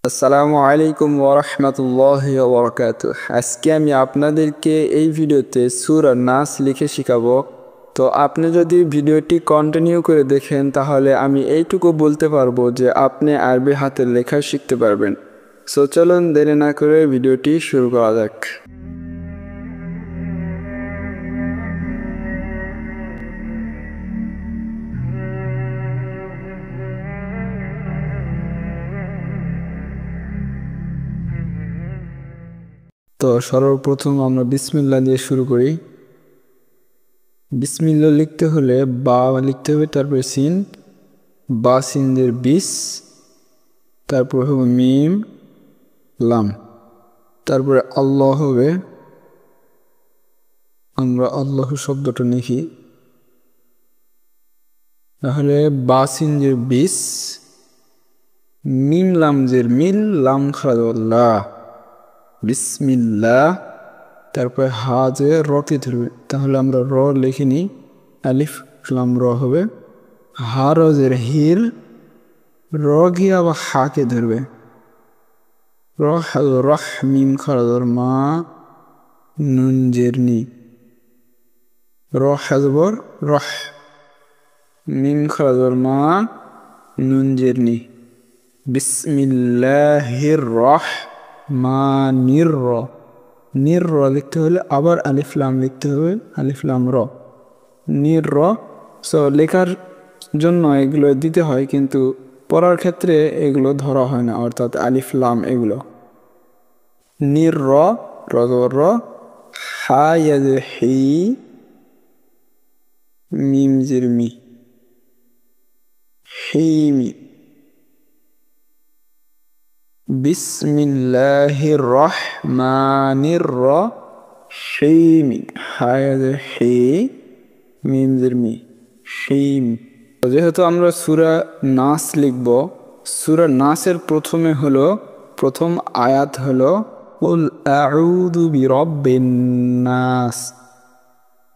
আসসালামু আলাইকুম ওয়া রাহমাতুল্লাহি ওয়া বারাকাতুহু। আজকে আমি আপনাদেরকে এই ভিডিওতে সূরা নাস লিখে শিখাবো। তো আপনি যদি ভিডিওটি কন্টিনিউ করে দেখেন তাহলে আমি এইটুকু বলতে পারবো যে আপনি আরবি হাতের লেখা শিখতে পারবেন। সো চলুন দেরি না করে ভিডিওটি শুরু করা যাক। তো সর্বপ্রথম আমরা বিসমিল্লাহ দিয়ে শুরু করি। বিসমিল্লাহ লিখতে হলে বা লিখতে হবে, তারপরে সিন, বা সিনদের বিস, তারপর হবে মিম লাম, তারপরে আল্লাহ হবে। আমরা আল্লাহ শব্দটা লিখি, তাহলে বা সিনদের বিস, মিম লামজের মিল, লাম খারাল্লাহ, বিসমিল্লাহ। তারপরে হা যে রকে ধরবে, তাহলে আমরা র লিখিনি, আলিফ লাম র হবে। হা রজের হির, র গিয়ে আবার হাকে ধরবে, রহ মিম খারাদর মা, নুন জের নি, র হাজবর রহ, মিম খারাদর মা, নুন জের নি। বিসমিল্লাহির রহমানির র, নির র লিখতে হলে আবার আলিফ লাম লিখতে হবে, আলিফ লাম র, নির র। সো লেখার জন্য এগুলো দিতে হয়, কিন্তু পড়ার ক্ষেত্রে এগুলো ধরা হয় না, অর্থাৎ আলিফ লাম এগুলো। নির র, র, হা ইয়াজের হি, মিম জের মি, হিমি। বিসমিল্লাহির রহমানির রহিম, হা ইয়াজের হি, মিম জের মি, হিম। যেহেতু আমরা সূরা নাস লিখব, সূরা নাসের প্রথম আয়াত হলো কুল আউযু বিরাব্বিন নাস।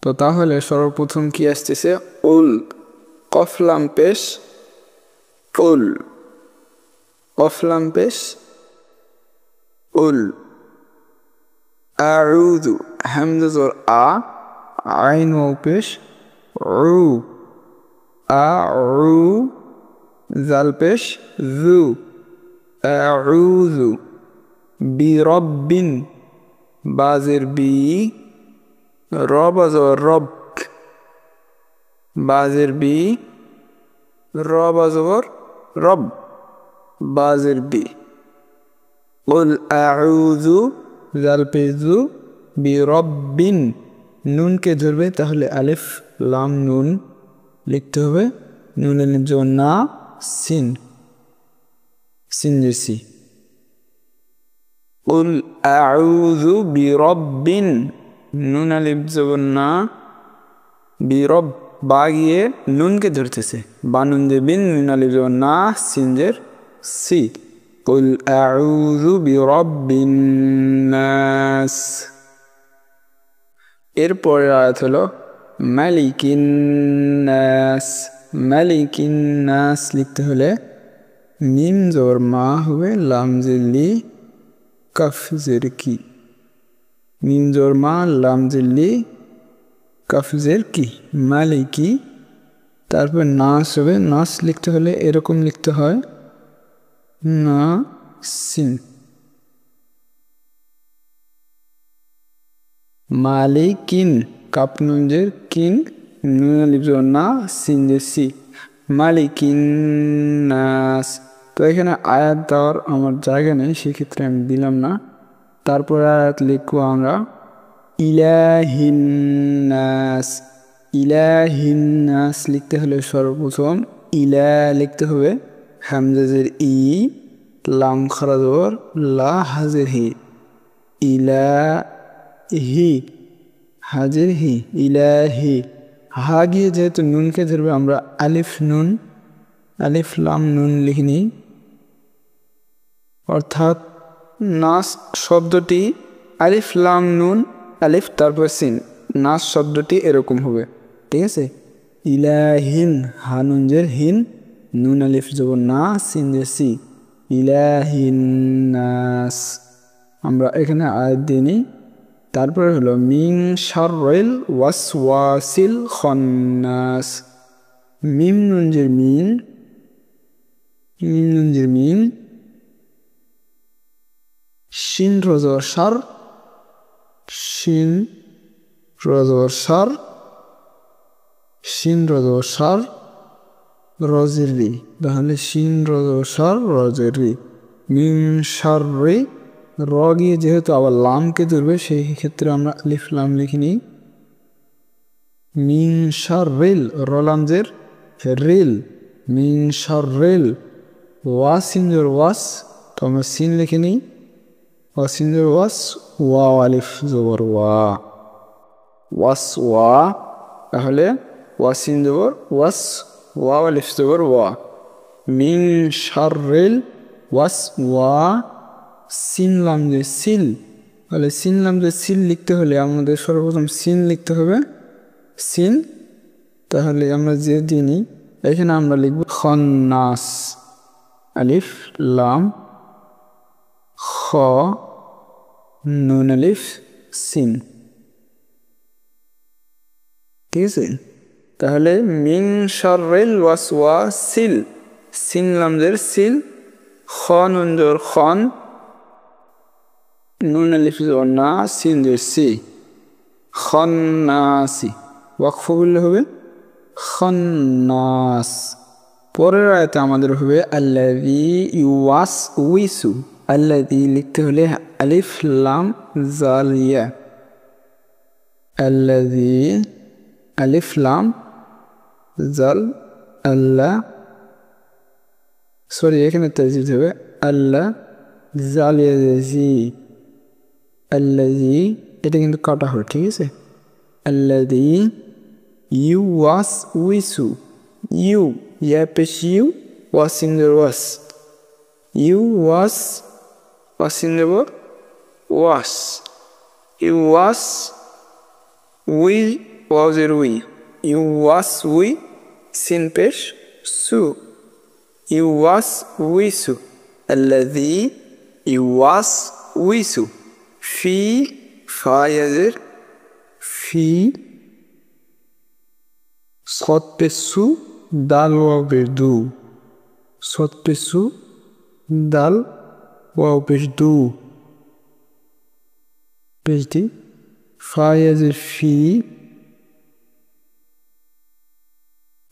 তো তাহলে সর্বপ্রথম কি আসতেছে? উল, কফ লাম পেশ, উল, কফ লাম পেশ, উল। আউযু, হামজা জবর আ, আইন ওয়াও পেশ, উ, আউ, জাল পেশ জু, আউযু বিরাব্বিন, বাজের বি, রব জবর রব, বাজের বি, রব জবর রব, বাজের বি। কুল আউযু, জাল পেশ জু, বিরাব্বিন, নুনকে ধরবে, তাহলে আলিফ লাম নুন লিখতে হবে, নুন আলিফ জবর না, সিন, সিন জের সি। কুল আউযু বিরাব্বিন, নুন আলিফ জবর না, বিরব, বা গিয়ে নুনকে ধরতেছে, বা নুন জের বিন, নুন আলিফ জবর না, সিন জের সি। কুল আউযু বিরাব্বিন নাস। এরপরের আয়াত হলো মালিকিন নাস। মালিকিন নাস লিখতে হলে মিম জবর মা হবে, লাম জের লি, কাফ জের কি, মিম জবর মা, লাম জের লি, কাফ জের কি, মালিকি। তারপর নাস হবে, নাস লিখতে হলে এরকম লিখতে হয়, না সিন, মালিকিন, কাপ নুন জের কিন, নুন আলিফ জবর না, সিন জের সি, মালিকিন নাস। তো এখানে আয়াত দেওয়ার আমার জায়গা নেই, সেক্ষেত্রে আমি দিলাম না। তারপর আয়াত লিখবো আমরা ইলাহিন নাস। ইলাহিন নাস লিখতে হলে সর্বপ্রথম ইলা লিখতে হবে, হামজা জের ই, লাম খারা জবর লা, হাজের হি, ইলাহি, হাজের হি, ইলাহি। হা গিয়ে যেহেতু নুনকে ধরবে, আমরা আলিফ নুন, আলিফ লাম নুন লিখিনি, অর্থাৎ নাস শব্দটি আলিফ লাম নুন, আলিফ তারপর সিন, নাস শব্দটি এরকম হবে, ঠিক আছে। ইলাহিন, হা নুন জের হিন, নুন আলিফ জবর না, সিন জের সি, ইলাহিন নাস। আমরা এখানে আয়াত দিইনি। তারপরে হলো মিন শাররিল ওয়াসওয়াসিল খান্নাস। মিম নুনজের মিন, মিম নুনজের মিন, শিন রজর সার, শিন রজর সার, শিন রজর সার, রজের রি, তাহলে শিন রজর সার রজের রি। মিন শাররি, র গিয়ে যেহেতু আবার লামকে ধরবে সেই ক্ষেত্রে আমরা আলিফ লাম লিখিনি। মিন শাররিল, র লামজের রিল, মিন শাররিল ওয়াসিনজের ওয়াস, তো আমরা সিন লিখিনি। ওয়াসিনজের ওয়াস, ওয়া আলিফ জবর ওয়া, ওয়াস ওয়া, তাহলে ওয়াসিন জবর ওয়াস, ওয়া আলিফ জবর ওয়া। মিন শাররিল ওয়াস ওয়া, সিন লাম যে সিল, তাহলে সিন লাম যে সিল লিখতে হলে আমাদের সর্বপ্রথম সিন লিখতে হবে, সিন। তাহলে আমরা যে দিনই এখানে আমরা লিখব খান্নাস, আলিফ লাম খ নুন আলিফ সিন, ঠিক আছে। তাহলে মিন শাররিল ওয়াসওয়াসিল, সিন লামজের সিল, খ নুন জবর খন, নুন আলিফ জবর না, সিন জের সি, খান্নাসি। ওয়াকফ বললে হবে খান্নাস। পরের আয়াতে আমাদের হবে আল্লাযী ইউওয়াসউইসু, আল্লাযী লিখতে হলে আলিফ লাম জাল ইয়া, আল্লাযী আলিফ লাম জাল আল্লাহ, সরি এখানে তাজদীদ হবে আল্লাহ জাল ইয়াজি, আল্লাযী, এটা কিন্তু কাটা হবে, ঠিক আছে। আল্লাযী ইউওয়াসউইসু, ইউ ইয়া পেশ ইউ, ওয়াসিনজের ওয়াস, ইউ ওয়াস, ওয়াসিনজের ওয়াস, ইউ ওয়াস উই, ওয়াজের উই, ইউ ওয়াস উই, সিন পেশ সু, ইউ ওয়াস উইসু, আল্লাযী ইউওয়াসউইসু, ফি ফায়াজের ফি, সৎ পেশু দাল ওয়াও পেশ দু, সৎ পেশু দাল ওয়াও পেশ দু, পেশটি ফায়াজের ফি,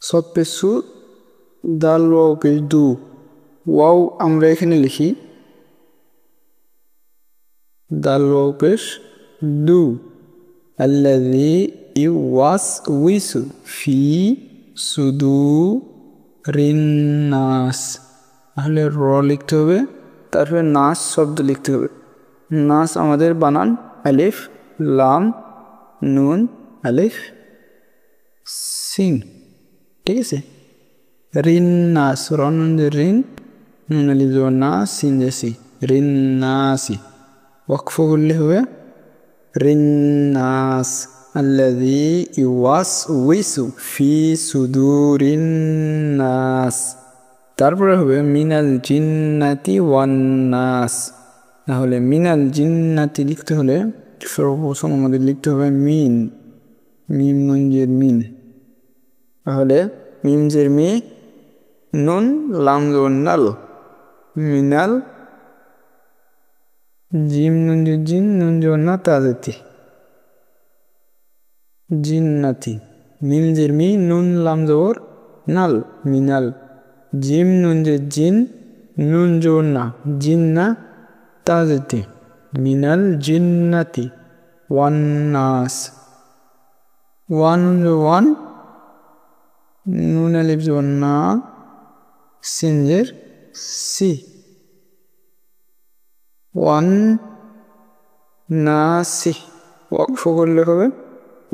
সৎ পেশু দাল ওয়াও পেশ দু, ওয়াও আমরা এখানে লিখি দাল ওয়াও পেশ দু। আল্লাযী ইউওয়াসউইসু ফি সুদুরিন নাস, তাহলে র লিখতে হবে, তারপরে নাস শব্দ লিখতে হবে। নাস আমাদের বানান আলিফ লাম নুন আলিফ সিন, ঠিক আছে। রিন নাস, রন রিন, নুন আলিফ জবর না, সিন জেসি, রিন নাসি। ওয়াকফ করলে হবে রিন নাস, আল্লাযী ইউওয়াসউইসু ফি সুদুরিন নাস। তারপরে হবে মিনাল জিন্নাতি ওয়ান নাস, তাহলে মিনাল জিন্নাতি লিখতে হলে সর্বপ্রথম আমাদের লিখতে হবে মিন, মিম নুনজের মিন, তাহলে মিমজের মি, নুন লাম জবর নাল, মিনাল, জিম নুনজের জিন, নুন জবর না তাজেতি, জিন্নাতি, মিমজের মি, নুন লাম জবর নাল, মিনাল, জিম নুনজের জিন, নুন জবর না, জিন্না তাজেতি, মিনাল জিন্নাতি ওয়ান নাস, ওয়ান ওয়ান, নুন আলিফ জবর না, সিনজের সি, ওয়ান নাসি। ওয়াকফ করলে হবে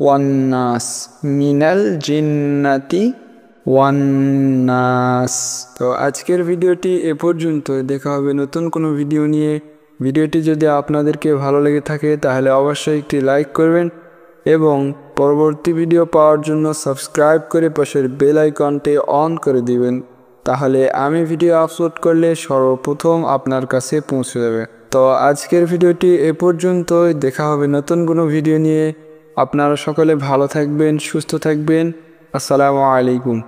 ওয়ান নাস, মিনাল জিন্নাতি ওয়ান নাস। তো আজকের ভিডিওটি এ পর্যন্ত, দেখা হবে নতুন কোনো ভিডিও নিয়ে। ভিডিওটি যদি আপনাদেরকে ভালো লেগে থাকে তাহলে অবশ্যই একটি লাইক করবেন এবং পরবর্তী ভিডিও পাওয়ার জন্য সাবস্ক্রাইব করে পাশের বেল আইকনটি অন করে দিবেন। তাহলে আমি ভিডিও আপলোড করলে সর্বপ্রথম আপনার কাছে পৌঁছে যাবে। তো আজকের ভিডিওটি এ পর্যন্তই, দেখা হবে নতুন কোনো ভিডিও নিয়ে। আপনারা সকলে ভালো থাকবেন, সুস্থ থাকবেন। আসসালামু আলাইকুম।